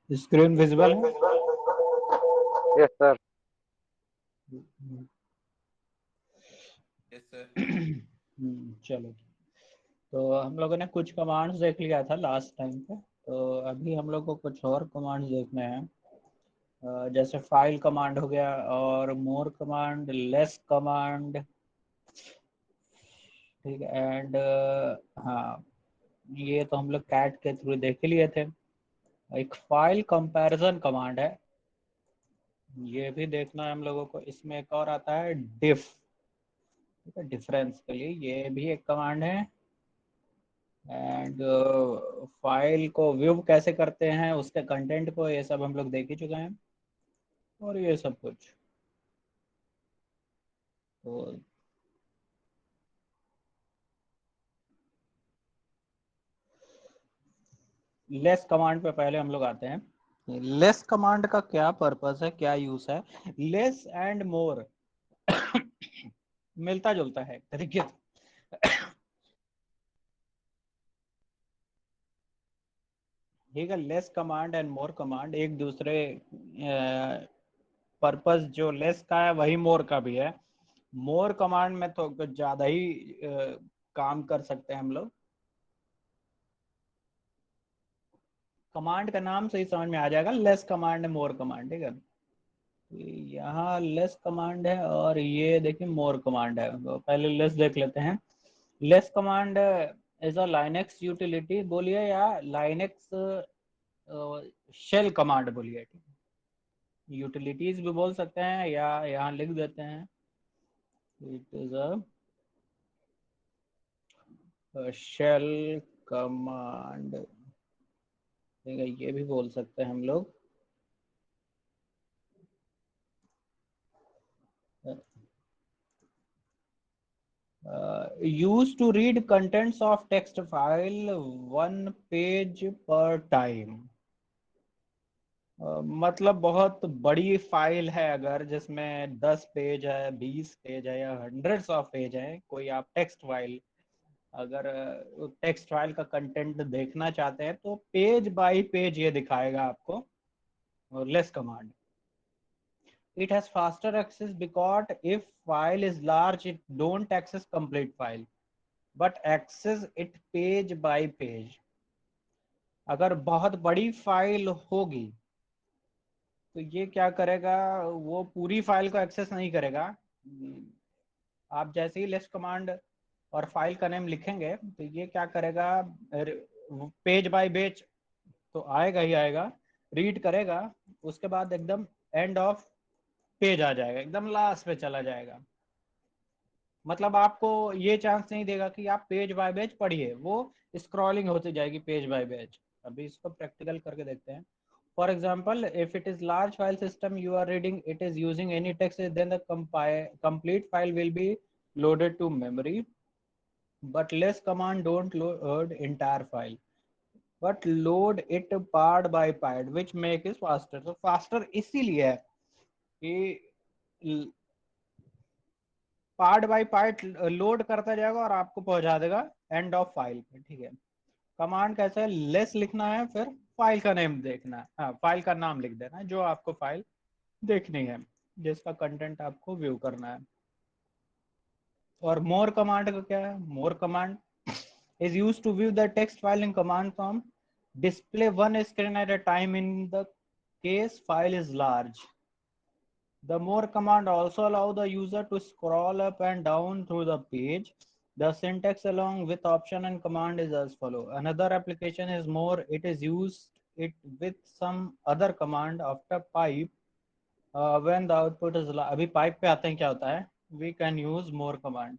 Screen visible है? Yes sir. Yes sir. चलो। तो हम लोगों ने कुछ कमांड्स देख लिया था लास्ट टाइम पे, तो अभी हम लोग को कुछ और कमांड्स देखने हैं। जैसे फाइल कमांड हो गया, और मोर कमांड, लेस कमांड, ठीक है। एंड हाँ, ये तो हम लोग कैट के थ्रू देख ही लिए थे। एक फाइल कंपैरिजन कमांड है, ये भी देखना है हम लोगों को। इसमें एक और आता है डिफ, ठीक है, डिफरेंस के लिए, ये भी एक कमांड है। एंड फाइल को व्यू कैसे करते हैं, उसके कंटेंट को, ये सब हम लोग देख ही चुके हैं, और ये सब कुछ। तो लेस कमांड पे पहले हम लोग आते हैं। लेस कमांड का क्या पर्पस है, क्या यूज है? लेस एंड मोर मिलता जुलता है तरीके से। ठीक है, less command and more command एक दूसरे, पर्पस जो लेस का है वही मोर का भी है। मोर कमांड में तो कुछ ज्यादा ही काम कर सकते हैं हम लोग। कमांड का नाम से ही समझ में आ जाएगा, लेस कमांड है, मोर कमांड, ठीक है। यहाँ लेस कमांड है, और ये देखिए मोर कमांड है। तो पहले लेस देख लेते हैं। Less command is a Linux utility बोलिए, या लाइनेक्स शेल कमांड बोलिए, ठीक है। यूटिलिटीज भी बोल सकते हैं, या यहाँ लिख देते हैं it is a shell command, ठीक है, ये भी बोल सकते हैं हम लोग। Used to read contents of text file one page per time। मतलब बहुत बड़ी फाइल है अगर, जिसमें 10 पेज है, 20 पेज है, या हंड्रेड्स ऑफ पेज है, कोई आप टेक्स्ट फाइल, अगर टेक्स्ट फाइल का कंटेंट देखना चाहते हैं, तो पेज बाय पेज ये दिखाएगा आपको। और less command, it has faster access because if file is large it don't access complete file but access it page by page। अगर बहुत बड़ी फाइल होगी तो ये क्या करेगा, वो पूरी फाइल को एक्सेस नहीं करेगा। आप जैसे ही लेस कमांड और फाइल का नेम लिखेंगे तो ये क्या करेगा, पेज बाय पेज तो आएगा ही आएगा, रीड करेगा, उसके बाद एकदम एंड ऑफ पेज आ जाएगा, एकदम लास्ट पे चला जाएगा। मतलब आपको ये चांस नहीं देगा कि आप पेज बाय पेज पढ़िए, वो स्क्रॉलिंग होती जाएगी पेज बाय पेज। अभी इसको प्रैक्टिकल करके देखते हैं। For example, if it is large file system you are reading, it is using any text, then the complete file will be loaded to memory. But less command don't load entire file, but load it part by part, which make it faster. So faster इसीलिए है कि part by part load करता जाएगा और आपको पहुंचा देगा and of file पे, ठीक है। कमांड कैसे है, लेस लिखना है, फिर फाइल का नेम देखना है, हाँ, फाइल का नाम लिख देना है जो आपको फाइल देखनी है, जिसका कंटेंट आपको व्यू करना है। और मोर कमांड का क्या है, मोर command is used to view the text file in command prompt, display one screen at a time in the case file is large. The more command also allow the user to scroll up and down through the page. The syntax along with option and command is as follow. Another application is more. It is used it with some other command after pipe when the output is अभी pipe पे आते हैं, क्या होता है, we can use more command।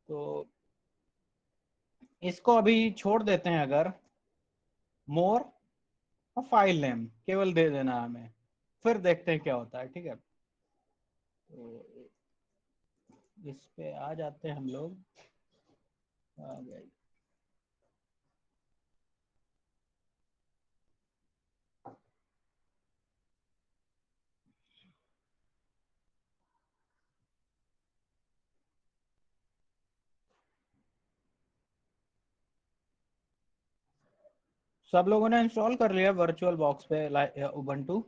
तो इसको अभी छोड़ देते हैं, अगर more और फाइल नेम केवल दे देना हमें, फिर देखते हैं क्या होता है, ठीक है। तो इस पे आ जाते हैं हम लोग। आ गए। सब लोगों ने इंस्टॉल कर लिया वर्चुअल बॉक्स पे Ubuntu?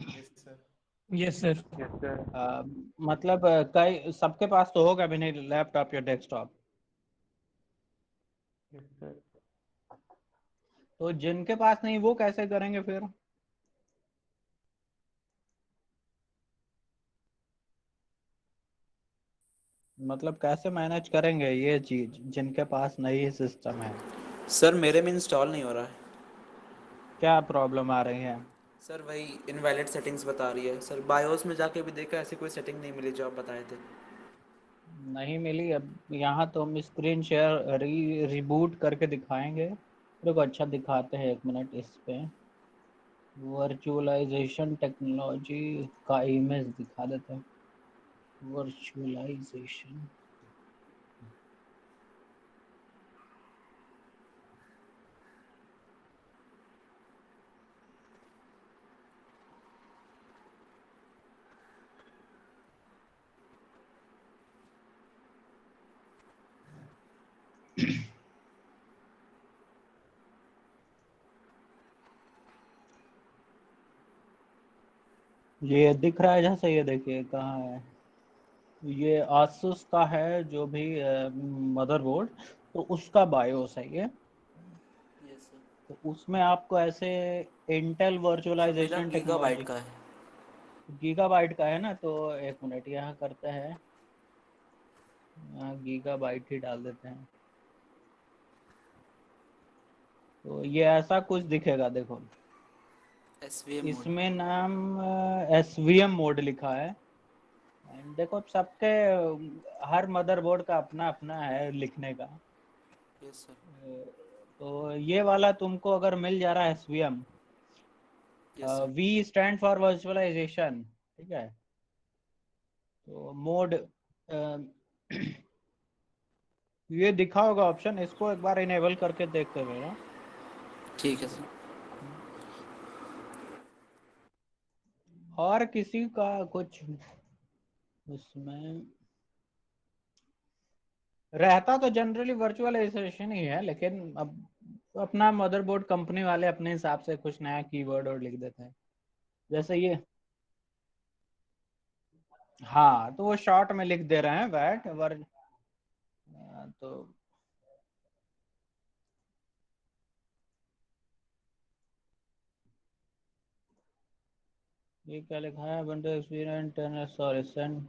Yes sir. Yes sir. Yes sir. मतलब कई सबके पास तो होगा भी नहीं लैपटॉप या डेस्कटॉप, यस सर। तो जिनके पास नहीं वो कैसे करेंगे फिर? मतलब कैसे मैनेज करेंगे ये चीज जिनके पास नहीं सिस्टम है? सर मेरे में इंस्टॉल नहीं हो रहा है। क्या प्रॉब्लम आ रही है? सर वही इनवैलिड सेटिंग्स बता रही है सर। बायोस में जाके भी देखा, ऐसी कोई सेटिंग नहीं मिली जो आप बताए थे। नहीं मिली? अब यहाँ तो हम स्क्रीन शेयर रिबूट करके दिखाएंगे। देखो अच्छा दिखाते हैं, 1 मिनट इस पे वर्चुअलाइजेशन टेक्नोलॉजी का इमेज दिखा देते हैं। वर्चुअलाइजेशन, ये दिख रहा है जैसे, ये देखिए कहाँ है, ये आसूस का है जो भी मदरबोर्ड, तो उसका बायोस है ये। Yes sir. तो उसमें आपको ऐसे इंटेल सर मेरा वर्चुअलाइजेशन गीगाबाइट टेक्नोलॉजी, का है। गीगाबाइट का है ना, तो 1 मिनट यहाँ करते हैं, यहाँ गीगाबाइट ही डाल देते हैं, तो ये ऐसा कुछ दिखेगा देखो। SVM mode. इसमें नाम SVM मोड लिखा है। एंड देखो सबके हर मदरबोर्ड का अपना अपना है लिखने का। Yes sir. तो ये वाला तुमको अगर मिल जा रहा है SVM, yes sir. V stand for virtualisation, ठीक है, तो मोड ये दिखा होगा ऑप्शन, इसको एक बार इनेबल करके देखते मेरा। ठीक है सर। और किसी का कुछ उसमें रहता तो जनरली वर्चुअलाइजेशन ही है, लेकिन अब अपना मदरबोर्ड कंपनी वाले अपने हिसाब से कुछ नया कीवर्ड और लिख देते हैं, जैसे ये। हाँ तो वो शॉर्ट में लिख दे रहे हैं वैट तो ये क्या लिखा है, window experience sorry send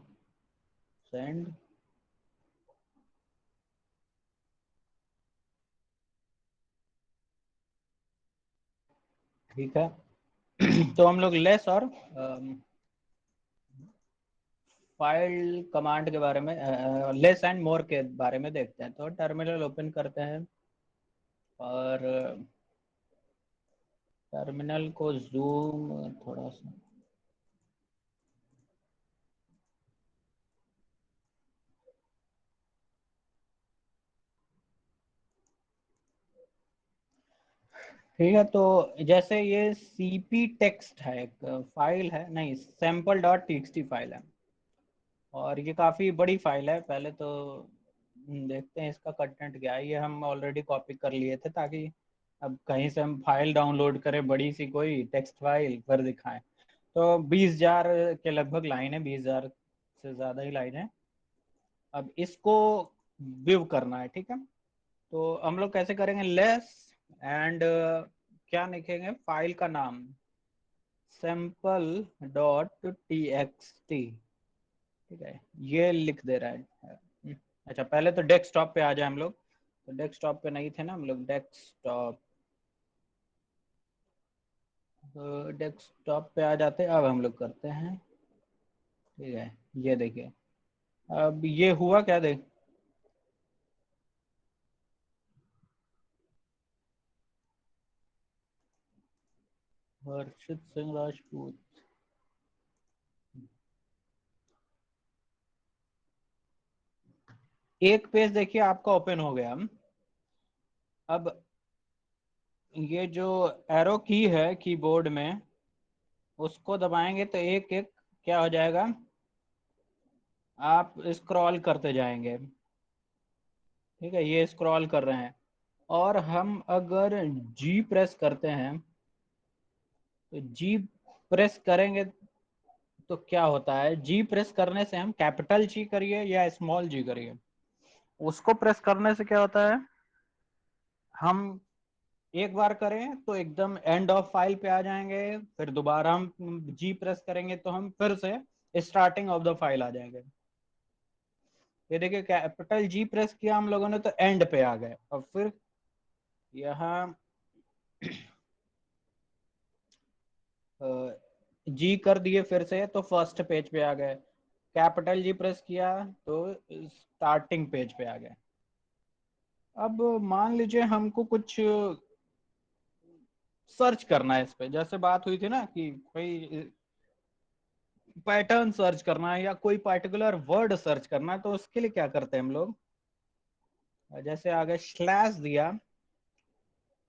send, ठीक है। तो हम लोग लेस और फाइल कमांड के बारे में, लेस एंड मोर के बारे में देखते हैं। तो टर्मिनल ओपन करते हैं और टर्मिनल को जूम थोड़ा सा, ठीक है। तो जैसे ये CP टेक्स्ट है, एक फाइल है, नहीं सैम्पल डॉट txt फाइल है, और ये काफ़ी बड़ी फाइल है। पहले तो देखते हैं इसका कंटेंट क्या है। ये हम ऑलरेडी कॉपी कर लिए थे ताकि अब कहीं से हम फाइल डाउनलोड करें बड़ी सी कोई टेक्स्ट फाइल पर दिखाएं। तो 20,000 के लगभग लाइन है, 20,000 से ज़्यादा ही लाइन है। अब इसको व्यू करना है, ठीक है। तो हम लोग कैसे करेंगे, लेस एंड क्या लिखेंगे, फाइल का नाम sample.txt, ठीक है, ये लिख दे रहा है। अच्छा पहले तो डेस्कटॉप पे आ जाए हम लोग, तो डेस्कटॉप पे नहीं थे ना हम लोग, डेस्कटॉप, तो डेस्कटॉप पे आ जाते, अब हम लोग करते हैं, ठीक है। ये देखिए अब ये हुआ क्या, देख हर्षित सिंह राजपूत, एक पेज देखिए आपका ओपन हो गया। अब ये जो एरो की है कीबोर्ड में, उसको दबाएंगे तो एक एक क्या हो जाएगा, आप स्क्रॉल करते जाएंगे, ठीक है, ये स्क्रॉल कर रहे हैं। और हम अगर जी प्रेस करते हैं तो जी प्रेस करेंगे तो क्या होता है, जी प्रेस करने से हम कैपिटल जी करिए या स्मॉल जी करिए, उसको प्रेस करने से क्या होता है, हम एक बार करें तो एकदम एंड ऑफ फाइल पे आ जाएंगे, फिर दोबारा हम जी प्रेस करेंगे तो हम फिर से स्टार्टिंग ऑफ द फाइल आ जाएंगे। ये देखिए कैपिटल जी प्रेस किया हम लोगों ने तो एंड पे आ गए, और फिर यहाँ जी कर दिए फिर से तो फर्स्ट पेज पे आ गए, कैपिटल जी प्रेस किया तो स्टार्टिंग पेज पे आ गए। अब मान लीजिए हमको कुछ सर्च करना है इस पे, जैसे बात हुई थी ना कि कोई पैटर्न सर्च करना है या कोई पर्टिकुलर वर्ड सर्च करना है, तो उसके लिए क्या करते हैं हम लोग, जैसे आगे स्लैश दिया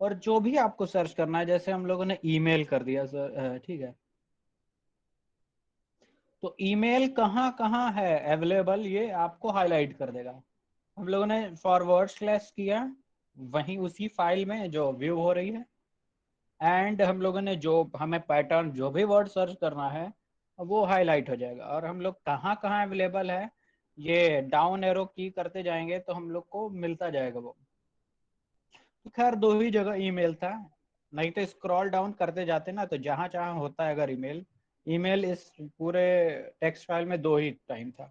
और जो भी आपको सर्च करना है, जैसे हम लोगों ने ईमेल कर दिया सर, ठीक है, तो ईमेल कहाँ कहाँ है अवेलेबल ये आपको हाईलाइट कर देगा। हम लोगों ने फॉरवर्ड स्लैश किया वहीं उसी फाइल में जो व्यू हो रही है, एंड हम लोगों ने जो हमें पैटर्न जो भी वर्ड सर्च करना है वो हाईलाइट हो जाएगा, और हम लोग कहाँ कहाँ अवेलेबल है ये डाउन एरो की करते जाएंगे तो हम लोग को मिलता जाएगा वो। तो खैर दो ही जगह ईमेल था, नहीं तो स्क्रॉल डाउन करते जाते ना तो जहां जहां होता है अगर ईमेल, ईमेल इस पूरे टेक्स्ट फाइल में दो ही टाइम था।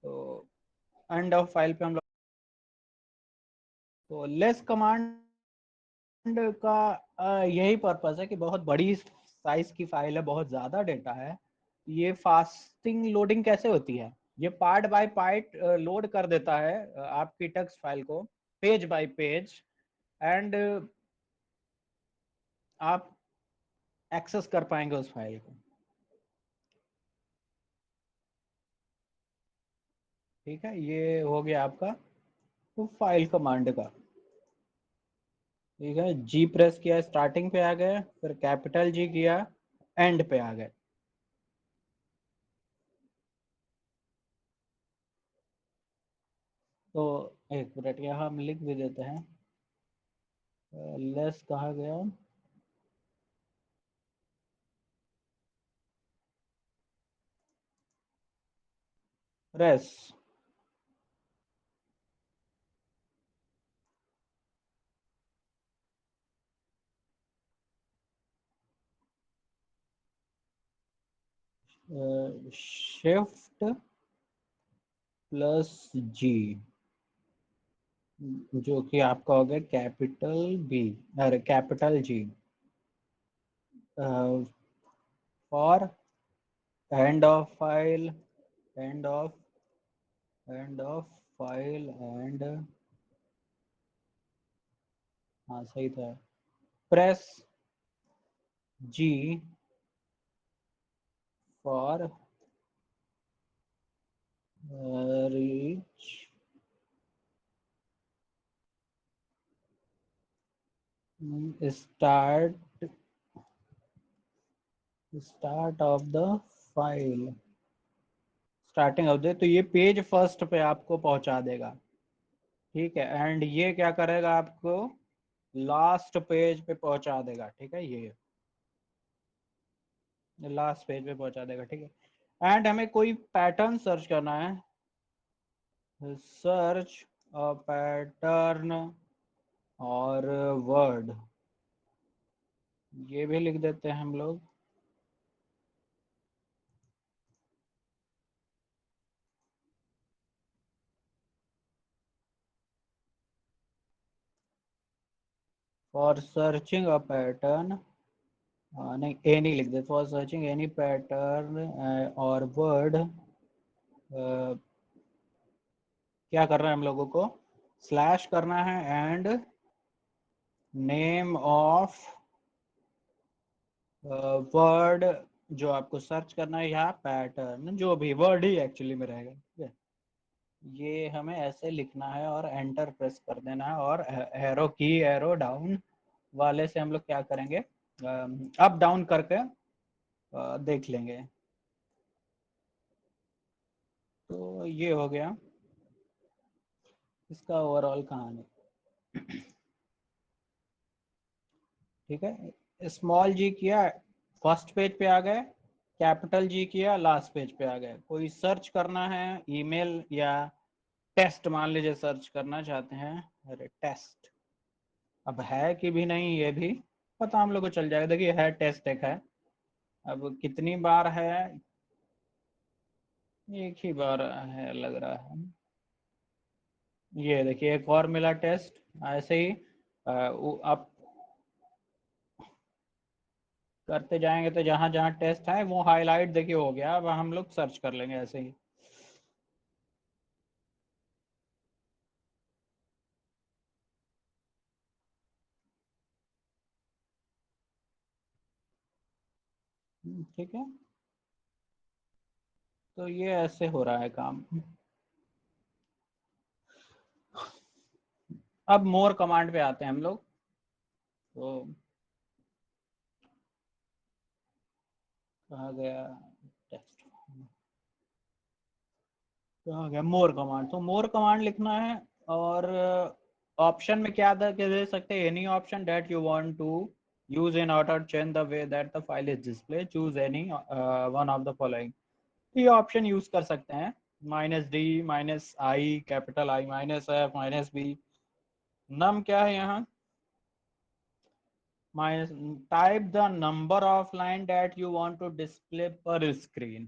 तो एंड ऑफ फाइल पे हम लोग, तो लेस कमांड का यही पर्पस है कि बहुत बड़ी साइज की फाइल है, बहुत ज्यादा डेटा है, ये फास्टिंग लोडिंग कैसे होती है, ये पार्ट बाय पार्ट लोड कर देता है आपकी टेक्स्ट फाइल को पेज बाय पेज, एंड आप एक्सेस कर पाएंगे उस फाइल को। ठीक है, ये हो गया आपका तो फाइल कमांड का। ठीक है, जी प्रेस किया स्टार्टिंग पे आ गए, फिर कैपिटल जी किया एंड पे आ गए। तो एक मिनट यहाँ हम लिख भी देते हैं, लेस कहा गया, रेस, शिफ्ट प्लस जी, जो कि आपका हो गया कैपिटल बी, अरे capital G, for end of file, end of file end, हाँ सही था, press G for reach start of the file, starting of the, तो ये पेज फर्स्ट पे आपको पहुंचा देगा। ठीक है, एंड ये क्या करेगा आपको लास्ट पेज पे पहुंचा देगा। ठीक है, ये लास्ट पेज पे पहुंचा देगा। ठीक है, एंड हमें कोई पैटर्न सर्च करना है, सर्च अ पैटर्न और वर्ड, ये भी लिख देते हैं हम लोग, फॉर सर्चिंग अ पैटर्न, नहीं ए नहीं लिख दे, फॉर सर्चिंग एनी पैटर्न और वर्ड, क्या करना है हम लोगों को, स्लैश करना है एंड नेम ऑफ वर्ड जो आपको सर्च करना है, या पैटर्न जो भी वर्ड ही एक्चुअली में रहेगा। ठीक है, ये हमें ऐसे लिखना है और एंटर प्रेस कर देना है, और एरो की एरो डाउन वाले से हम लोग क्या करेंगे, अप डाउन करके देख लेंगे। तो ये हो गया इसका ओवरऑल कहानी। ठीक है, स्मॉल जी किया फर्स्ट पेज पे आ गए, कैपिटल जी किया लास्ट पेज पे आ गए। कोई सर्च करना है ईमेल या टेस्ट मान लीजिए सर्च करना चाहते हैं, अरे टेस्ट अब है कि भी नहीं ये भी पता हम लोग को चल जाएगा। देखिए है टेस्ट एक है, अब कितनी बार है, एक ही बार है लग रहा है। ये देखिए एक और मिला टेस्ट, ऐसे ही आप करते जाएंगे तो जहां जहां टेस्ट है वो हाईलाइट देखिए हो गया। अब हम लोग सर्च कर लेंगे ऐसे ही। ठीक है, तो ये ऐसे हो रहा है काम। अब मोर कमांड पे आते हैं हम लोग। तो कहा गया टेस्ट, कहा गया मोर कमांड। तो मोर कमांड लिखना है और ऑप्शन में क्या दे सकते हैं, any option that you want to use in order change the way that the file is display, choose any one of the following. ये ऑप्शन यूज कर सकते हैं, -d, -i, capital I, -f, -b। Num क्या है यहाँ, minus, type the number of line that you want to display पर screen,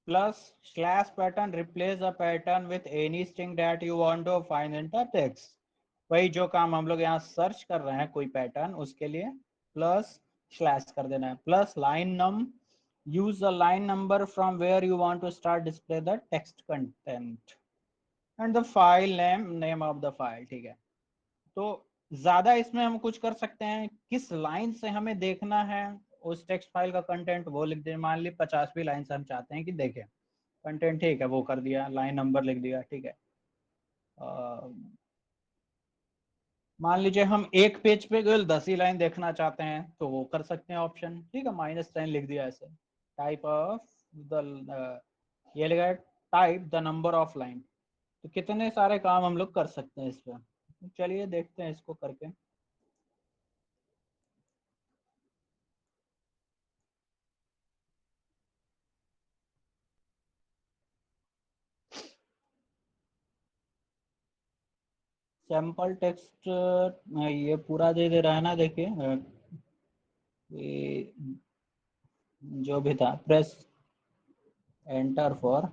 plus slash pattern replace a pattern with any string that you want to find in the text. वही जो काम हम लोग यहाँ सर्च कर रहे हैं कोई पैटर्न, उसके लिए प्लस स्लैश कर देना है, plus line num, use the line number from where you want to start display the text content and the file name of the file। ठीक है, तो ज्यादा इसमें हम कुछ कर सकते हैं, किस लाइन से हमें देखना है उस टेक्स्ट फाइल का कंटेंट वो लिख दें। मान ली 50वीं लाइन से हम चाहते हैं कि देखें कंटेंट, ठीक है वो कर दिया, लाइन नंबर लिख दिया। ठीक है, मान लीजिए हम एक पेज पे केवल 10 ही लाइन देखना चाहते हैं तो वो कर सकते हैं ऑप्शन। ठीक है, -10 लिख दिया ऐसे, टाइप ऑफ द, ये लगा type the number of line. तो कितने सारे काम हम लोग कर सकते हैं इस पर, चलिए देखते हैं इसको करके। सैंपल टेक्स्ट ये पूरा दे दे रहा है ना, देखिए ये जो भी था, press enter for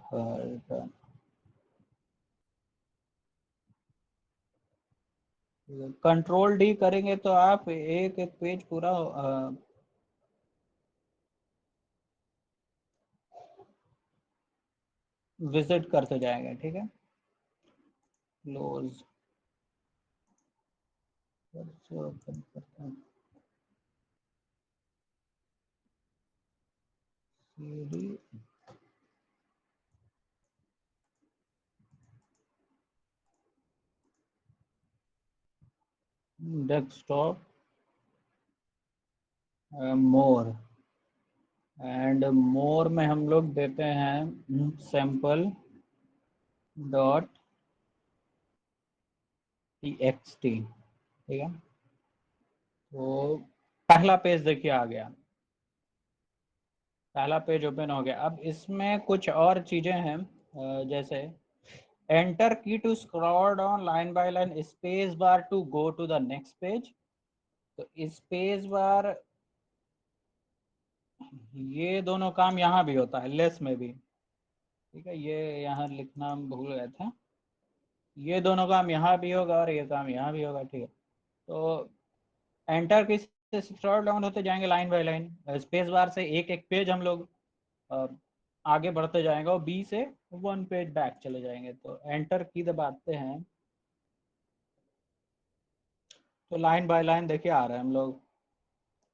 control D करेंगे तो आप एक एक पेज पूरा विजिट करते जाएंगे। ठीक है, क्लोज ओपन करते हैं, डेस्कटॉप, मोर, एंड मोर में हम लोग देते हैं सैंपल डॉट txt। ठीक है, तो पहला पेज देखिए आ गया, पहला पेज ओपन हो गया। अब इसमें कुछ और चीजें हैं, जैसे enter key to scroll down line by line, space bar to go to the next page. तो स्पेस बार, ये दोनों काम यहाँ भी होता है, लेस में भी। ठीक है, ये यहाँ लिखना हम भूल गए थे, ये दोनों काम यहाँ भी होगा और ये काम यहाँ भी होगा। ठीक है, तो एंटर की से स्क्रॉल डाउन होते जाएंगे लाइन बाय लाइन, स्पेस बार से एक एक पेज हम लोग आगे बढ़ते जाएंगे और बी से 1 पेज बैक चले जाएंगे। तो एंटर की दबाते हैं तो लाइन बाय लाइन देखिए आ रहे हैं हम लोग,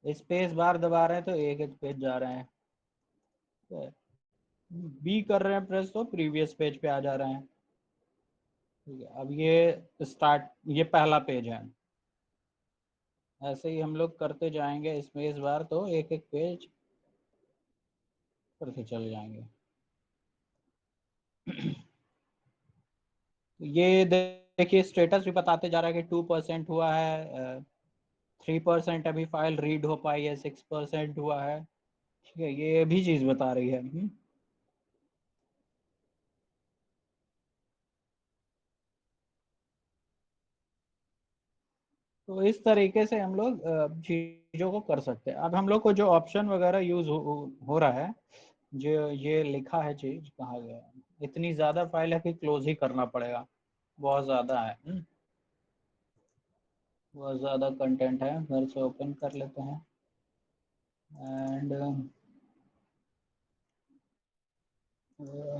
स्पेस बार दबा रहे हैं तो एक एक पेज जा रहे हैं, बी कर रहे हैं प्रेस तो प्रीवियस पेज पे आ जा रहे हैं। ठीक है, अब ये स्टार्ट, ये पहला पेज है, ऐसे ही हम लोग करते जाएंगे स्पेस बार तो एक एक पेज करते चले जाएंगे। ये देखिए स्टेटस भी बताते जा रहा है कि 2% हुआ है, 3% अभी फाइल रीड हो पाई है, 6% हुआ है, ठीक है, ये भी चीज बता रही है। तो इस तरीके से हम लोग चीजों को कर सकते हैं। अब हम लोग को जो ऑप्शन वगैरह यूज हो रहा है, जो ये लिखा है चीज कहाँ गया, इतनी ज्यादा फाइल है कि क्लोज ही करना पड़ेगा, बहुत ज्यादा है। बहुत ज़्यादा कंटेंट है, घर से ओपन कर लेते हैं एंड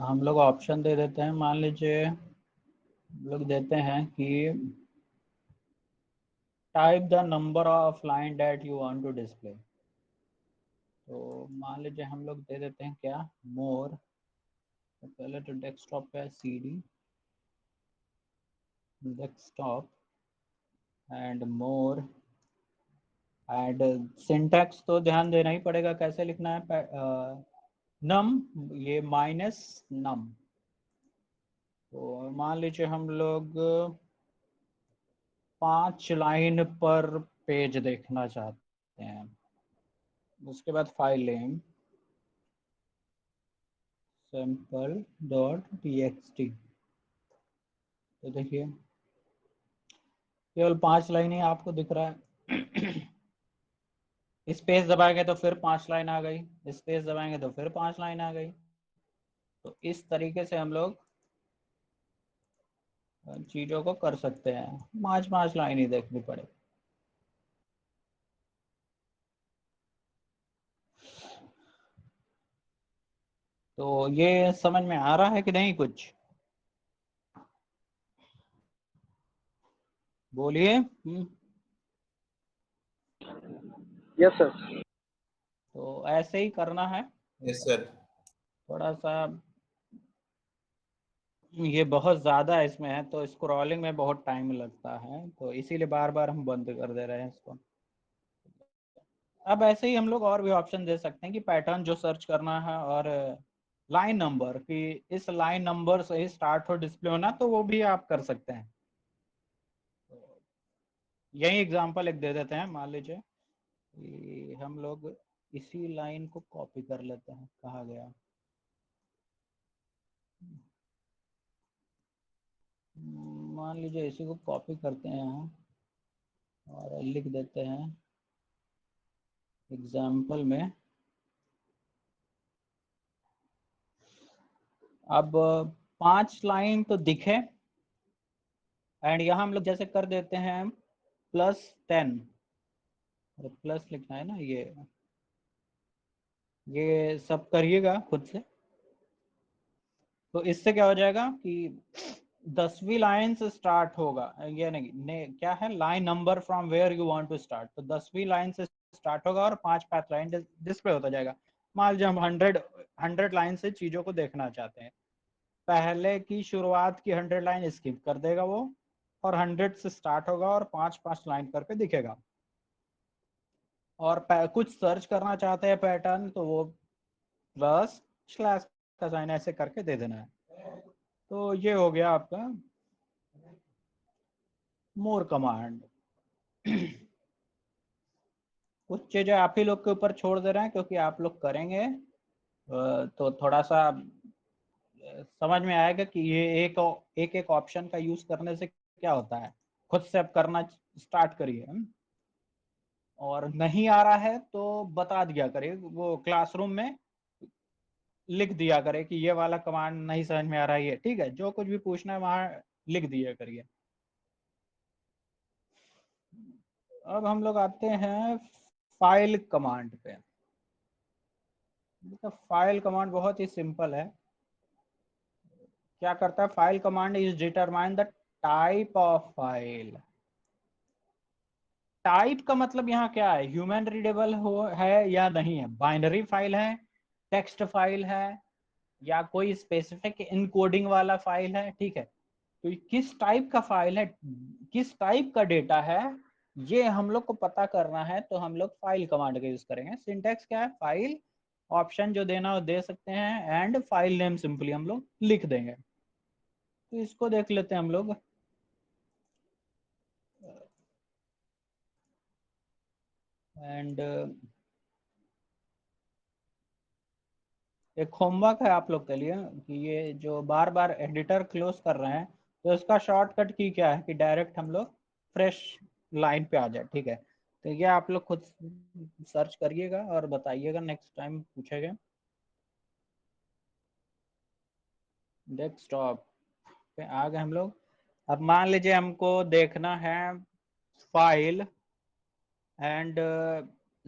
हम लोग ऑप्शन दे देते हैं। मान लीजिए हम लोग देते हैं कि type the number of line that you want to display. तो मान लीजिए हम लोग दे देते हैं क्या, मोर। तो पहले तो डेस्कटॉप पे CD desktop and more and syntax तो ध्यान देना ही पड़ेगा कैसे लिखना है। नम, ये माइनस नम। तो मान लीजिए हम लोग 5 लाइन पर पेज देखना चाहते हैं। उसके बाद फाइल नेम sample.txt। तो देखिए केवल 5 लाइन ही आपको दिख रहा है। स्पेस दबाएंगे तो फिर 5 लाइन आ गई, स्पेस दबाएंगे तो फिर 5 लाइन आ गई। तो इस तरीके से हम लोग चीजों को कर सकते हैं, 5 लाइन ही देखनी पड़े। तो ये समझ में आ रहा है कि नहीं कुछ, बोलिए। Yes sir. तो ऐसे ही करना है। Yes sir. थोड़ा सा ये बहुत ज़्यादा इसमें है तो स्क्रॉलिंग में बहुत टाइम लगता है, तो इसीलिए बार बार हम बंद कर दे रहे हैं इसको। अब ऐसे ही हम लोग और भी ऑप्शन दे सकते हैं कि पैटर्न जो सर्च करना है और लाइन नंबर, कि इस लाइन नंबर से ही स्टार्ट हो डिस्प्ले होना, तो वो भी आप कर सकते हैं। यही एग्जांपल एक दे देते हैं। मान लीजिए कि हम लोग इसी लाइन को कॉपी कर लेते हैं, कहा गया, मान लीजिए इसी को कॉपी करते हैं और लिख देते हैं एग्जाम्पल में। अब 5 लाइन तो दिखे एंड यहाँ हम लोग जैसे कर देते हैं +10, प्लस लिखना है ना, ये सब करिएगा खुद से। तो इससे क्या हो जाएगा कि 10वीं लाइन से स्टार्ट होगा, ये नहीं क्या है, line number from where you want to start. तो 10वीं लाइन से स्टार्ट होगा और 5 लाइन डिस्प्ले होता जाएगा। मान लीजिए हम 100 लाइन से चीजों को देखना चाहते हैं, पहले की शुरुआत की 100 लाइन स्किप कर देगा वो, और 100 से स्टार्ट होगा और 5 लाइन करके दिखेगा। और कुछ सर्च करना चाहते हैं पैटर्न, तो वो + का साइन ऐसे करके दे देना है। तो ये हो गया आपका मोर कमांड। कुछ चीजें आप ही लोग के ऊपर छोड़ दे रहे हैं क्योंकि आप लोग करेंगे तो थोड़ा सा समझ में आएगा कि ये एक ऑप्शन का यूज करने से क्या होता है। खुद से अब करना स्टार्ट करिए, और नहीं आ रहा है तो बता दिया करिए, वो क्लासरूम में लिख दिया करे कि ये वाला कमांड नहीं समझ में आ रहा है, ये ठीक है, जो कुछ भी पूछना है वहां लिख दिया करिए। अब हम लोग आते हैं फाइल कमांड पे। तो फाइल कमांड बहुत ही सिंपल है। क्या करता है file command, is determine the type of file. Type का मतलब यहाँ क्या है, ह्यूमन रीडेबल हो है या नहीं है, बाइनरी फाइल है, टेक्स्ट फाइल है, या कोई स्पेसिफिक इनकोडिंग वाला फाइल है, ठीक है। तो किस टाइप का फाइल है, किस टाइप का डेटा है, ये हम लोग को पता करना है, तो हम लोग फाइल कमांड का यूज करेंगे। सिंटैक्स क्या है, फाइल, ऑप्शन जो देना हो दे सकते हैं, एंड फाइल नेम सिंपली हम लोग लिख देंगे। तो इसको देख लेते हैं हम लोग। एंड एक होमवर्क है आप लोग के लिए कि ये जो बार बार एडिटर क्लोज कर रहे हैं, तो इसका शॉर्टकट की क्या है कि डायरेक्ट हम लोग फ्रेश लाइन पे आ जाए, ठीक है। तो ये आप लोग खुद सर्च करिएगा और बताइएगा, नेक्स्ट टाइम पूछेगा। डेस्कटॉप पे आ गए हम लोग। अब मान लीजिए हमको देखना है फाइल एंड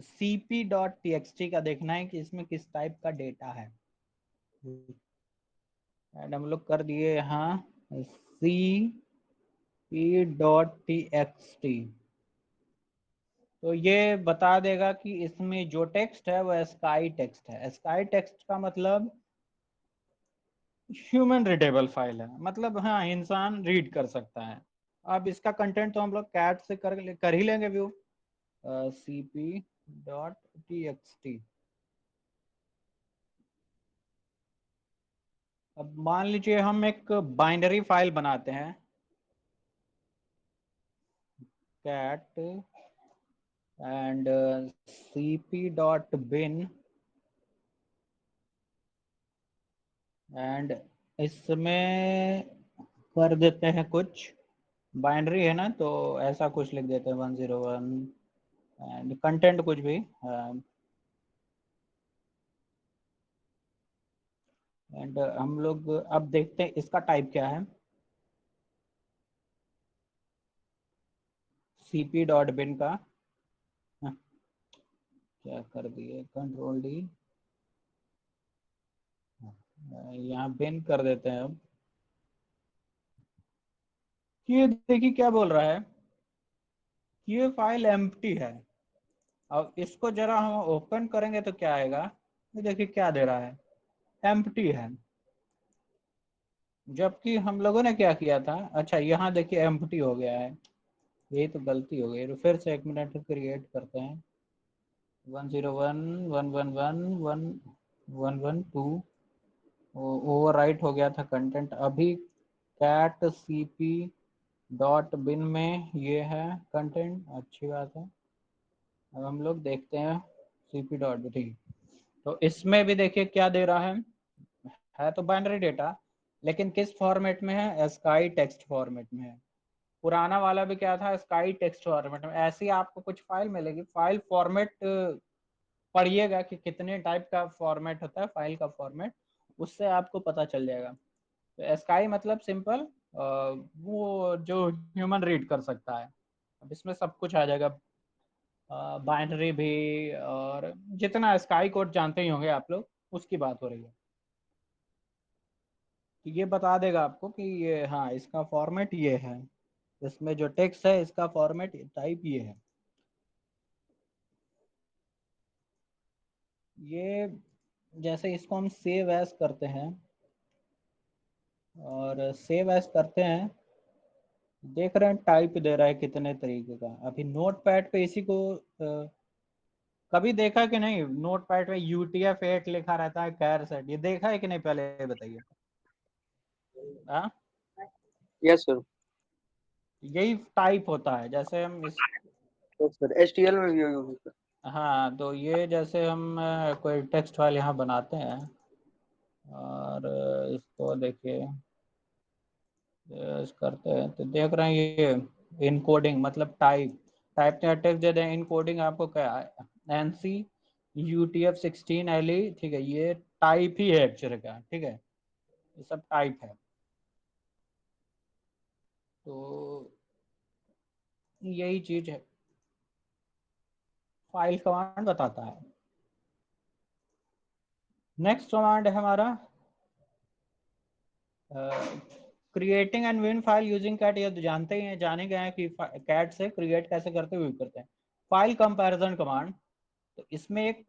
cp.txt का देखना है कि इसमें किस टाइप का डेटा है। एंड हम लोग कर दिए यहाँ cp.txt। तो ये बता देगा कि इसमें जो टेक्स्ट है वो स्काई टेक्स्ट है। स्काई टेक्स्ट का मतलब ह्यूमन रीडेबल फाइल है, मतलब हाँ इंसान रीड कर सकता है। अब इसका कंटेंट तो हम लोग कैट से कर ही लेंगे व्यू। cp.txt। अब मान लीजिए हम एक बाइनरी फाइल बनाते हैं, cat एंड cp.bin एंड इसमें कर देते हैं कुछ बाइनरी है ना, तो ऐसा कुछ लिख देते हैं 101 एंड कंटेंट कुछ भी। एंड हम लोग अब देखते हैं इसका टाइप क्या है। cp.bin का हाँ, क्या कर दिए कंट्रोल डी, यहाँ बिन कर देते हैं। अब ये देखिए क्या बोल रहा है, ये फाइल एम्प्टी है। अब इसको जरा हम ओपन करेंगे तो क्या आएगा, ये देखिए क्या दे रहा है, एम्प्टी है। जबकि हम लोगों ने क्या किया था, अच्छा यहाँ देखिए एम्प्टी हो गया है, यही तो गलती हो गई। तो फिर से 1 मिनट क्रिएट करते हैं 101 111 112 ओवर राइट हो गया था कंटेंट। अभी कैट cp डॉट बिन में ये है कंटेंट, अच्छी बात है। अब हम लोग देखते हैं cp डॉट बिन, तो इसमें भी देखिए क्या दे रहा है तो बाइनरी डेटा, लेकिन किस फॉर्मेट में है, स्काई टेक्स्ट फॉर्मेट में है। पुराना वाला भी क्या था, स्काई टेक्स्ट फॉर्मेट में। ऐसे ही आपको कुछ फाइल मिलेगी, फाइल फॉर्मेट पढ़िएगा कि कितने टाइप का फॉर्मेट होता है फाइल का फॉर्मेट, उससे आपको पता चल जाएगा। तो स्काई मतलब सिंपल वो जो ह्यूमन रीड कर सकता है। अब इसमें सब कुछ आ जाएगा, बाइनरी भी, और जितना स्काई कोड जानते ही होंगे आप लोग, उसकी बात हो रही है। तो ये बता देगा आपको कि ये हाँ इसका फॉर्मेट ये है, इसमें जो टेक्स्ट है इसका फॉर्मेट टाइप ये है। ये जैसे इसको हम सेव एज करते हैं, और सेव एज करते हैं, देख रहे हैं टाइप दे रहा है कितने तरीके का। अभी नोट पैड पे इसी को कभी देखा कि नहीं, नोट पैड पे UTF-8 लिखा रहता है, कैर सेट, ये देखा है कि नहीं, पहले ये बताइए। हाँ यस सर। यही टाइप होता है, जैसे हम इस यस सर, HTML में भी यूज होता हाँ तो ये जैसे हम कोई टेक्स्ट फाइल यहाँ बनाते हैं, और इसको देखिए करते हैं, तो देख रहे हैं ये इनकोडिंग मतलब टाइप, टाइप टेक्स्ट दे दें, इनकोडिंग आपको क्या है NC UTF-16 LE, ठीक है, ये टाइप ही है अक्षर का, ठीक है, ये सब टाइप है। तो यही चीज है, फाइल कमांड बताता है। नेक्स्ट कमांड है हमारा creating and win file using cat. ये तो जानते ही हैं, जाने गए हैं कि कैट से क्रिएट कैसे करते हुए करते हैं। फाइल कंपैरिजन कमांड, तो इसमें एक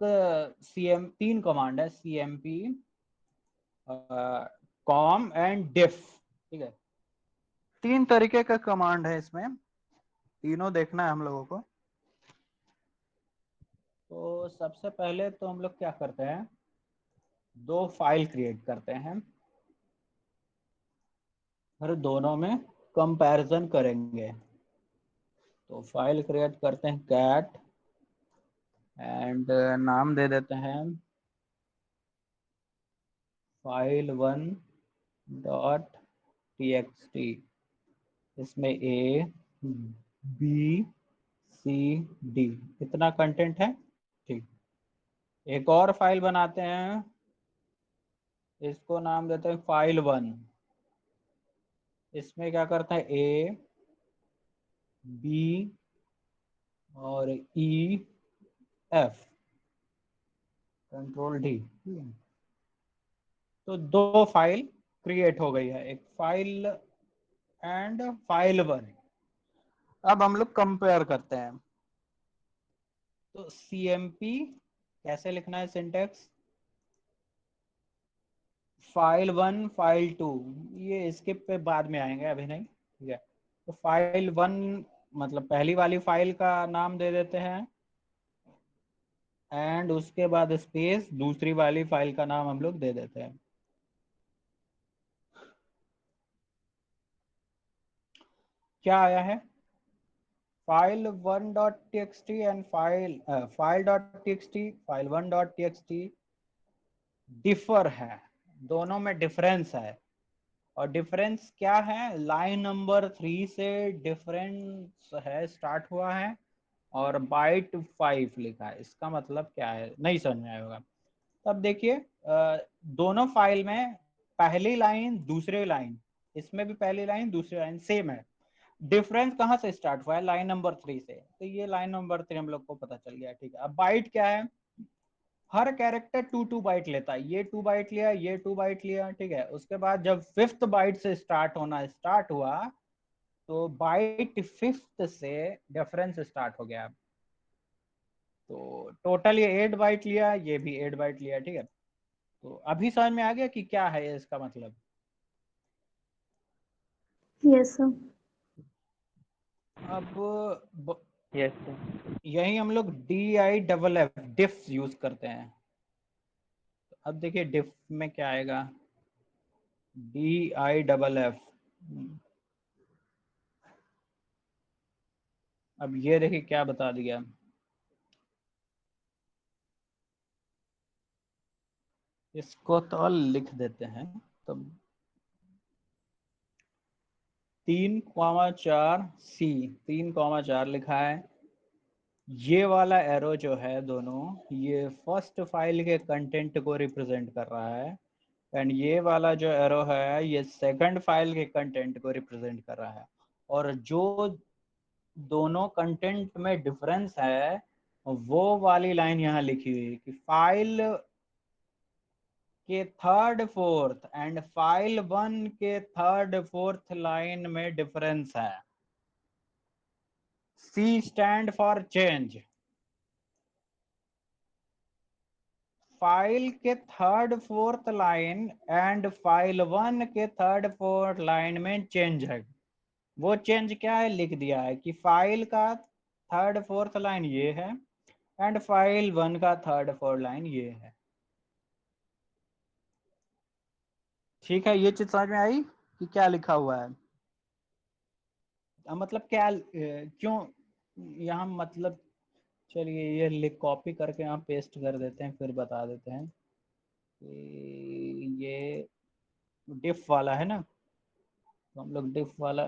तीन कमांड है, cmp कॉम एंड डिफ, ठीक है, तीन तरीके का कमांड है इसमें, तीनों देखना है हम लोगों को। तो सबसे पहले तो हम लोग क्या करते हैं, दो फाइल क्रिएट करते हैं, फिर दोनों में कंपैरिजन करेंगे। तो फाइल क्रिएट करते हैं कैट एंड नाम दे देते हैं file1.txt। इसमें A B C D इतना कंटेंट है। ठीक, एक और फाइल बनाते हैं, इसको नाम देते हैं file1। इसमें क्या करते हैं A B और E F कंट्रोल D। तो दो फाइल क्रिएट हो गई है, एक फाइल एंड file1। अब हम लोग कंपेयर करते हैं। तो CMP कैसे लिखना है सिंटेक्स, file1 file2, ये इसके पे बाद में आएंगे, अभी नहीं। ठीक है, तो file1 मतलब पहली वाली फाइल का नाम दे देते हैं एंड उसके बाद स्पेस दूसरी वाली फाइल का नाम हम लोग दे देते हैं। क्या आया है, file1.txt and file.txt file1.txt differ है, दोनों में डिफरेंस है। और डिफरेंस क्या है, लाइन नंबर 3 से डिफरेंस है, स्टार्ट हुआ है और बाइट 5 लिखा है। इसका मतलब क्या है, नहीं समझ में आया होगा। तब देखिए दोनों फाइल में पहली लाइन दूसरी लाइन, इसमें भी पहली लाइन दूसरी लाइन सेम है। डिफरेंस कहाँ से स्टार्ट हुआ है, लाइन नंबर 3 से। तो ये लाइन नंबर 3 हम लोग को पता चल गया। ठीक है, अब बाइट क्या है, हर कैरेक्टर 2 बाइट लेता है, ये 2 बाइट लिया, ये 2 बाइट लिया। ठीक है, उसके बाद जब 5th बाइट से स्टार्ट होना स्टार्ट हुआ तो बाइट 5th से डिफरेंस स्टार्ट हो गया। तो टोटल ये 8 बाइट लिया, ये भी 8 बाइट लिया। ठीक है, तो अभी समझ में आ गया कि क्या है इसका मतलब। Yes sir. अब यस सर। यही हम लोग DIFF डिफ यूज करते हैं। अब देखिए डिफ में क्या आएगा, DIFF। अब ये देखिए क्या बता दिया, इसको तो लिख देते हैं। तो 3,4 C 3,4 लिखा है। ये वाला एरो जो है दोनों, ये फर्स्ट फाइल के कंटेंट को रिप्रेजेंट कर रहा है एंड ये वाला जो एरो है ये सेकंड फाइल के कंटेंट को रिप्रेजेंट कर रहा है। और जो दोनों कंटेंट में डिफरेंस है वो वाली लाइन यहाँ लिखी हुई है कि फाइल के थर्ड फोर्थ एंड file1 के थर्ड फोर्थ लाइन में डिफरेंस है। C stand for change, file के third fourth line and file1 के थर्ड फोर्थ लाइन में चेंज है। वो चेंज क्या है, लिख दिया है कि फाइल का थर्ड फोर्थ लाइन ये है एंड file1 का थर्ड फोर्थ लाइन ये है। ठीक है, ये चीज समझ में आई कि क्या लिखा हुआ है। मतलब क्या क्यों यहाँ मतलब, चलिए ये लिख कॉपी करके यहाँ पेस्ट कर देते हैं, फिर बता देते हैं कि ये डिफ वाला है ना। तो हम लोग डिफ वाला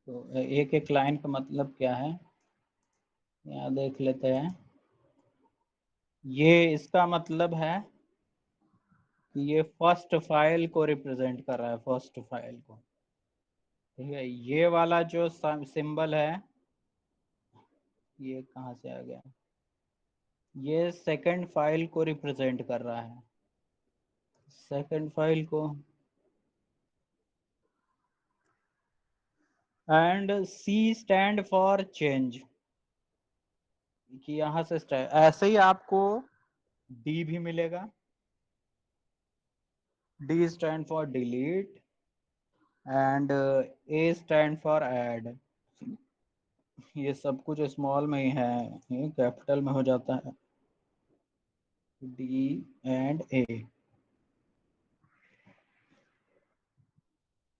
तो एक एक लाइन का मतलब क्या है यहाँ देख लेते हैं। ये इसका मतलब है कि ये फर्स्ट फाइल को रिप्रेजेंट कर रहा है, फर्स्ट फाइल को। ठीक है, ये वाला जो सिंबल है ये कहाँ से आ गया, ये सेकंड फाइल को रिप्रेजेंट कर रहा है, सेकंड फाइल को। And C stand for change, कि यहाँ से ऐसे ही आपको D भी मिलेगा, D stand for delete and A stand for add. ये सब कुछ स्मॉल में ही है, ये कैपिटल में हो जाता है, D एंड A।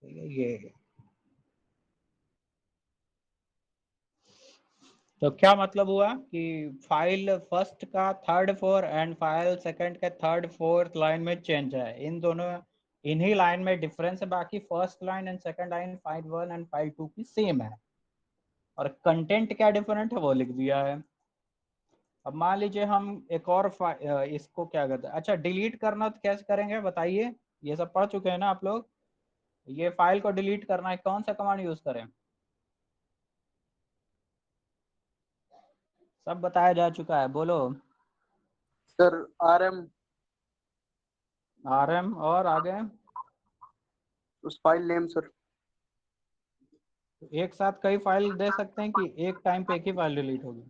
ठीक है ये। तो क्या मतलब हुआ कि फाइल फर्स्ट का third four and file second के थर्ड फोर्थ लाइन में चेंज है, इन दोनों इन्हीं लाइन में डिफरेंस है, बाकी first line and second line file one and file two की सेम है, और कंटेंट क्या डिफरेंट है वो लिख दिया है। अब मान लीजिए हम एक और इसको क्या कहते हैं, अच्छा डिलीट करना तो कैसे करेंगे बताइए, ये सब पढ़ चुके हैं ना आप लोग। ये फाइल को डिलीट करना है, कौन सा कमांड यूज करें, सब बताया जा चुका है, बोलो। सर RM rm और आगे उस फाइल नेम सर। एक साथ कई फाइल दे सकते हैं कि एक टाइम पे एक ही फाइल डिलीट होगी।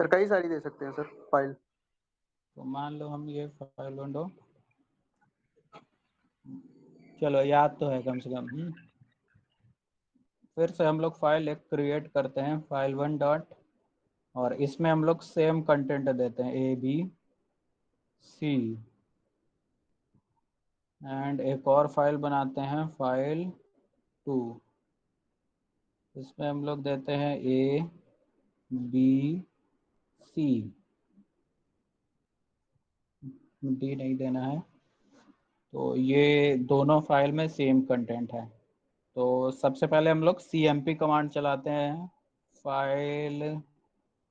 सर कई सारी दे सकते हैं सर फाइल। तो मान लो हम ये फाइल विंडो, चलो याद तो है कम से कम। फिर से हम लोग फाइल एक क्रिएट करते हैं, फाइल वन डॉट, और इसमें हम लोग सेम कंटेंट देते हैं ABC, एंड एक और फाइल बनाते हैं फाइल 2, इसमें हम लोग देते हैं ABC, D नहीं देना है। तो ये दोनों फाइल में सेम कंटेंट है। तो सबसे पहले हम लोग cmp कमांड चलाते हैं, file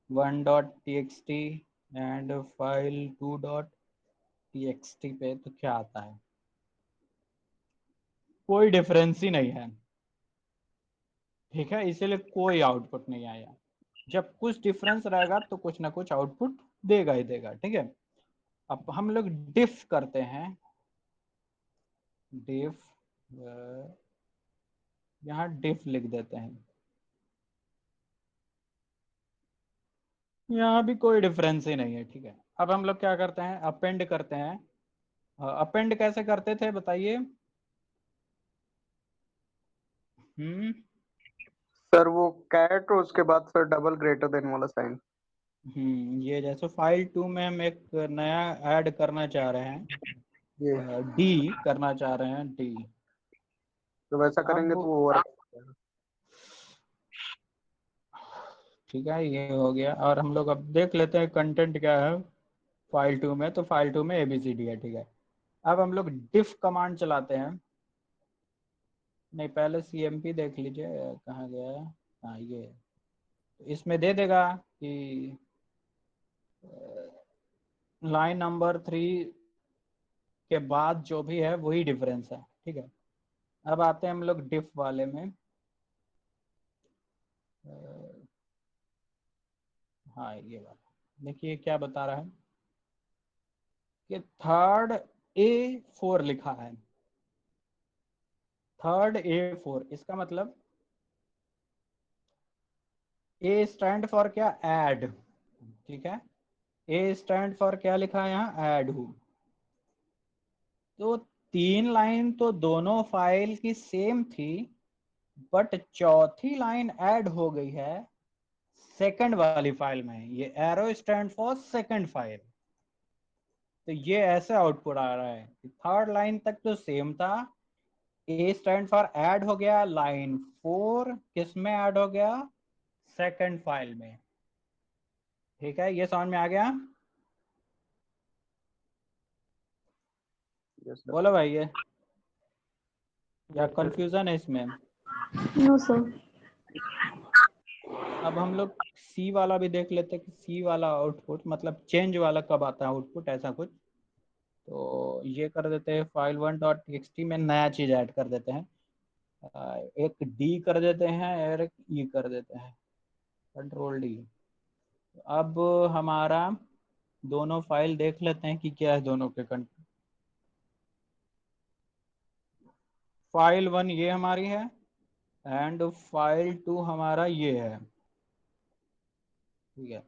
1.txt and file 2.txt पे, तो क्या आता है, कोई डिफरेंस ही नहीं है, ठीक है, इसीलिए कोई आउटपुट नहीं आया। जब कुछ डिफरेंस रहेगा तो कुछ ना कुछ आउटपुट देगा ही देगा, ठीक है। अब हम लोग डिफ करते हैं, डिफ, यहाँ डिफ लिख देते हैं, यहाँ भी कोई डिफरेंस ही नहीं है, ठीक है। अब हम लोग क्या करते हैं, अपेंड करते हैं। अपेंड कैसे करते थे बताइए। सर वो कैट और उसके बाद सर डबल ग्रेटर देन वाला साइन। ये जैसे फाइल 2 में हम एक नया ऐड करना चाह रहे हैं, ये डी करना चाह रहे हैं, डी। तो वैसा करेंगे तो अब वो ओवर। ठीक है ये हो गया, और हम लोग अब देख लेते हैं कंटेंट क्या है फाइल 2 में। तो फाइल 2 में ABCD है, ठीक है। अब हम लोग डिफ कमांड चलाते हैं, नहीं पहले CMP देख लीजिए कहाँ गया है, हाँ ये, तो इसमें दे देगा कि लाइन नंबर 3 के बाद जो भी है वही डिफरेंस है, ठीक है। अब आते हैं हम लोग डिफ वाले में, हाँ ये वाला देखिए क्या बता रहा है कि थर्ड A4 लिखा है, थर्ड A4, इसका मतलब A स्टैंड फॉर क्या, ऐड, ठीक है। A स्टैंड फॉर क्या लिखा है यहाँ, ऐड हूँ। तो 3 लाइन तो दोनों फाइल की सेम थी, बट चौथी लाइन ऐड हो गई है सेकंड वाली फाइल में, ये arrow stand for second file. तो ये ऐसे आउटपुट आ रहा है कि थर्ड लाइन तक तो सेम था, ए स्टैंड फॉर ऐड हो गया लाइन 4, किस में ऐड हो गया, सेकंड फाइल में, ठीक है। ये समझ में आ गया, यस सर। बोलो भाई ये, या कंफ्यूजन है इसमें। No sir. अब हम लोग सी वाला भी देख लेते हैं कि सी वाला आउटपुट मतलब चेंज वाला कब आता है आउटपुट, ऐसा कुछ। तो ये कर देते हैं, फाइल 1.txt में नया चीज ऐड कर देते हैं, एक डी कर देते हैं और एक ई कर देते हैं, कंट्रोल डी। अब हमारा दोनों फाइल देख लेते हैं कि क्या है दोनों के कंटेंट। फाइल 1 ये हमारी है, एंड फाइल 2 हमारा ये है, ठीक है।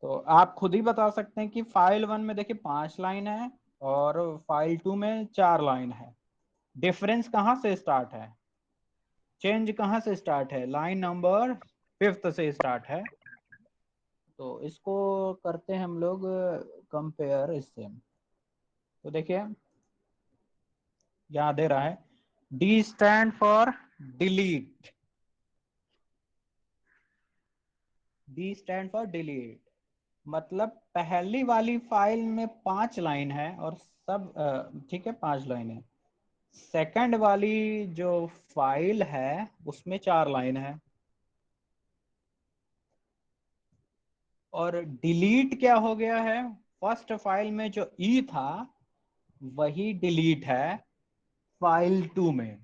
तो आप खुद ही बता सकते हैं कि फाइल 1 में देखिए 5 लाइन है और फाइल 2 में 4 लाइन है। डिफरेंस कहाँ से स्टार्ट है, चेंज कहाँ से स्टार्ट है, लाइन नंबर 5th से स्टार्ट है। तो इसको करते हैं हम लोग कंपेयर इससे। तो देखिए यहाँ दे रहा है D stand for delete. D stand for delete. मतलब पहली वाली फाइल में 5 लाइन है और सब ठीक है, 5 लाइन है। सेकंड वाली जो फाइल है उसमें 4 लाइन है। और डिलीट क्या हो गया है, फर्स्ट फाइल में जो ई था वही डिलीट है फाइल 2 में।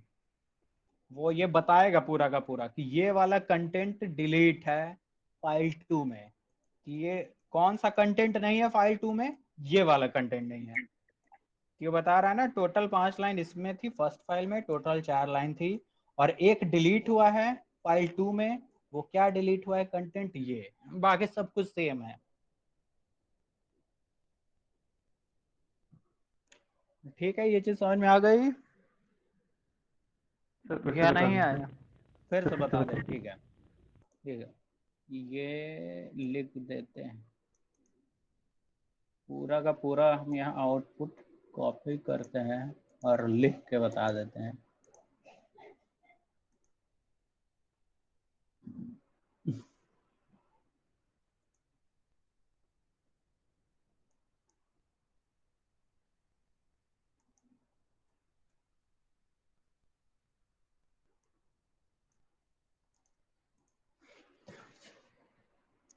वो ये बताएगा पूरा का पूरा कि ये वाला कंटेंट डिलीट है फाइल 2 में, कि ये कौन सा कंटेंट नहीं है फाइल 2 में, ये वाला कंटेंट नहीं है। ये बता रहा है ना, टोटल 5 लाइन इसमें थी, फर्स्ट फाइल में टोटल 4 लाइन थी और एक डिलीट हुआ है फाइल 2 में। वो क्या डिलीट हुआ है कंटेंट, ये, बाकी सब कुछ सेम है। ठीक है, ये चीज समझ में आ गई या नहीं आया? फिर से बता दे, ठीक है ठीक है। ये लिख देते हैं पूरा का पूरा, हम यहाँ आउटपुट कॉपी करते हैं और लिख के बता देते हैं।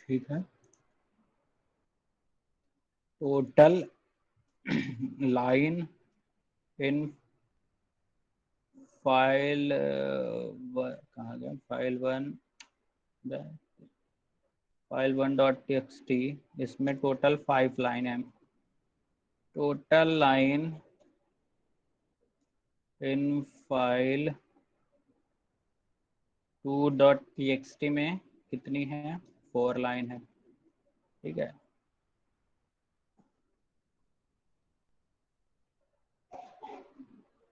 ठीक है, टोटल लाइन इन फाइल कहाँ गया, फाइल 1.txt, इसमें टोटल 5 लाइन है। Total line in file 2.txt में कितनी है, 4 लाइन है। ठीक है,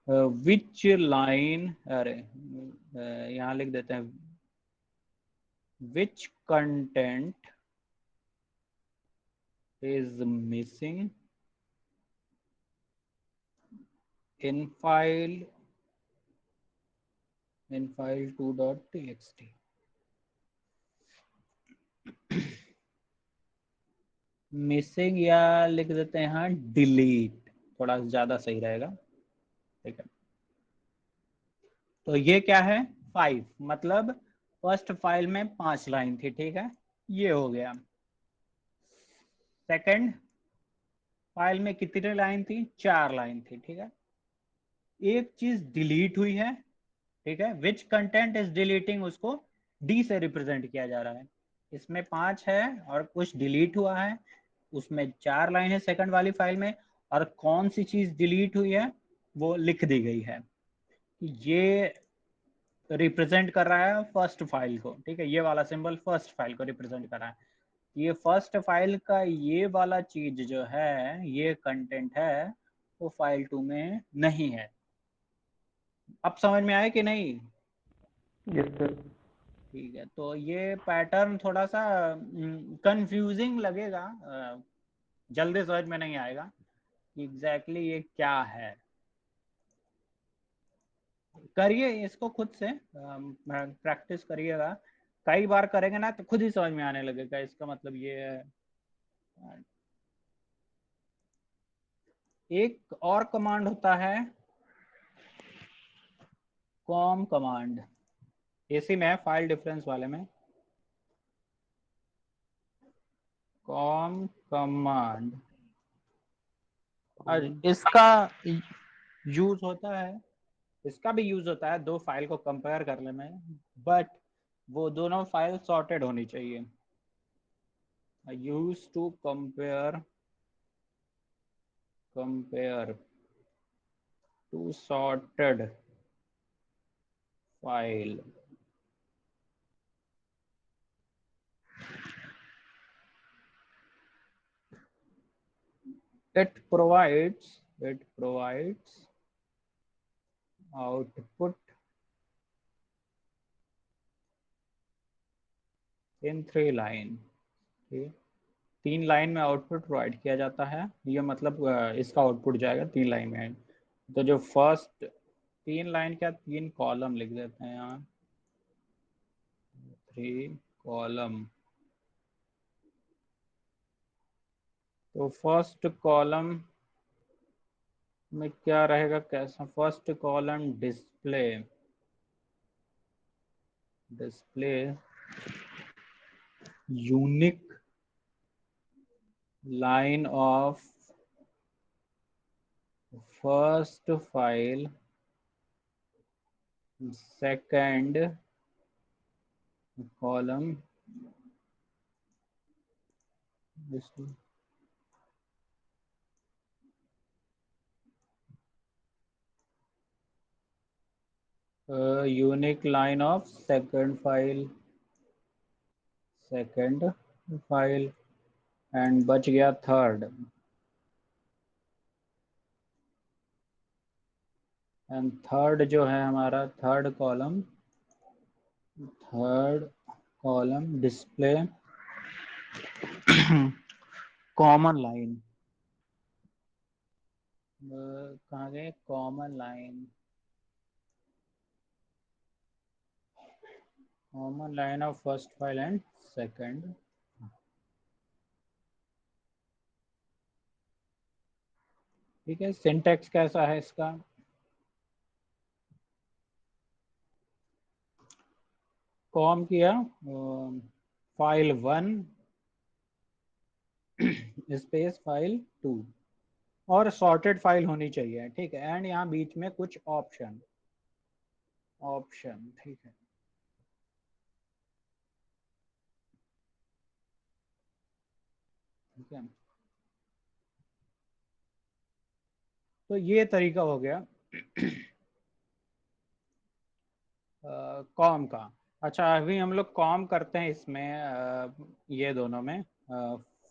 विच लाइन, अरे यहाँ लिख देते हैं which content is missing in file 2.txt। Missing या लिख देते हैं यहाँ डिलीट, थोड़ा ज्यादा सही रहेगा। ठीक है, तो ये क्या है 5, मतलब फर्स्ट फाइल में 5 लाइन थी। ठीक है, ये हो गया। सेकंड फाइल में कितनी लाइन थी, 4 लाइन थी। ठीक है, एक चीज डिलीट हुई है। ठीक है, विच कंटेंट इज डिलीटिंग, उसको डी से रिप्रेजेंट किया जा रहा है। इसमें 5 है और कुछ डिलीट हुआ है, उसमें 4 लाइन है सेकंड वाली फाइल में, और कौन सी चीज डिलीट हुई है वो लिख दी गई है। ये रिप्रेजेंट कर रहा है फर्स्ट फाइल को। ठीक है, ये वाला सिंबल फर्स्ट फाइल को रिप्रेजेंट कर रहा है। ये फर्स्ट फाइल का ये वाला चीज जो है, ये कंटेंट है, वो फाइल 2 में नहीं है। अब समझ में आया कि नहीं? Yes sir. ठीक है, तो ये पैटर्न थोड़ा सा कंफ्यूजिंग लगेगा, जल्दी समझ में नहीं आएगा कि एग्जैक्टली ये क्या है। करिए इसको खुद से, प्रैक्टिस करिएगा, कई बार करेंगे ना तो खुद ही समझ में आने लगेगा इसका मतलब ये है। एक और कमांड होता है कॉम कमांड, इसी में फाइल डिफरेंस वाले में कॉम कमांड। और इसका यूज होता है, इसका भी यूज होता है दो फाइल को कंपेयर करने में, बट वो दोनों फाइल सॉर्टेड होनी चाहिए। I used to compare two sorted file. It provides output in 3 line। ठीक, 3 लाइन में आउटपुट प्रोवाइड किया जाता है। ये मतलब इसका आउटपुट जाएगा 3 लाइन में। तो जो फर्स्ट 3 लाइन क्या 3 कॉलम लिख देते हैं यहाँ, 3 कॉलम। तो फर्स्ट कॉलम में क्या रहेगा, कैसा, first column display, display unique line of first file, second column unique line of second file, second file, and बच गया थर्ड, एंड थर्ड जो है हमारा third column display common line, कहाँ गए common line, common line of first file and second. ठीक है, syntax कैसा है इसका, कॉम किया फाइल 1 स्पेस फाइल 2, और सॉर्टेड फाइल होनी चाहिए, ठीक है, एंड यहाँ बीच में कुछ ऑप्शन, ठीक है। ठीक है, तो ये तरीका हो गया कॉम का। अच्छा, अभी हम लोग कॉम करते हैं इसमें ये दोनों में,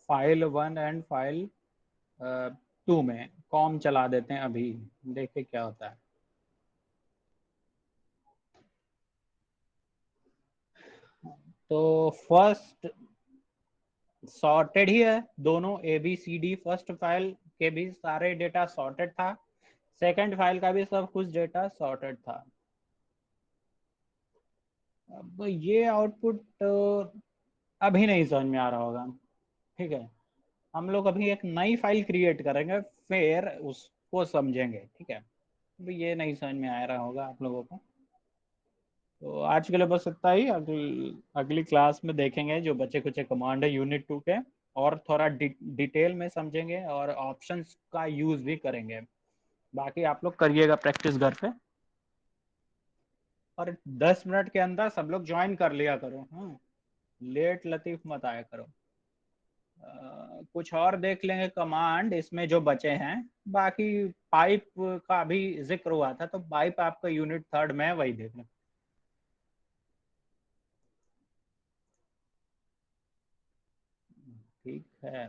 फाइल 1 एंड फाइल 2 में कॉम चला देते हैं, अभी देखते क्या होता है। तो फर्स्ट सॉर्टेड ही है, दोनों ABCD फर्स्ट फाइल के भी सारे डेटा सॉर्टेड था, सेकंड फाइल का भी सब कुछ डेटा सॉर्टेड था। अब ये आउटपुट अभी नहीं समझ में आ रहा होगा, ठीक है, हम लोग अभी एक नई फाइल क्रिएट करेंगे, फिर उसको समझेंगे, ठीक है। अभी ये नहीं समझ में आ रहा होगा आप लोगों को। तो आज के लिए बस इतना ही, अगली क्लास में देखेंगे जो बचे कुछ कमांड है यूनिट 2 के, और थोड़ा डिटेल में समझेंगे और ऑप्शंस का यूज भी करेंगे। बाकी आप लोग करिएगा प्रैक्टिस घर पे, और 10 मिनट के अंदर सब लोग ज्वाइन कर लिया करो, हाँ, लेट लतीफ मत आया करो। कुछ और देख लेंगे कमांड इसमें जो बचे हैं, बाकी पाइप का भी जिक्र हुआ था, तो पाइप आपका यूनिट 3 में है, वही देख लें। ठीक है।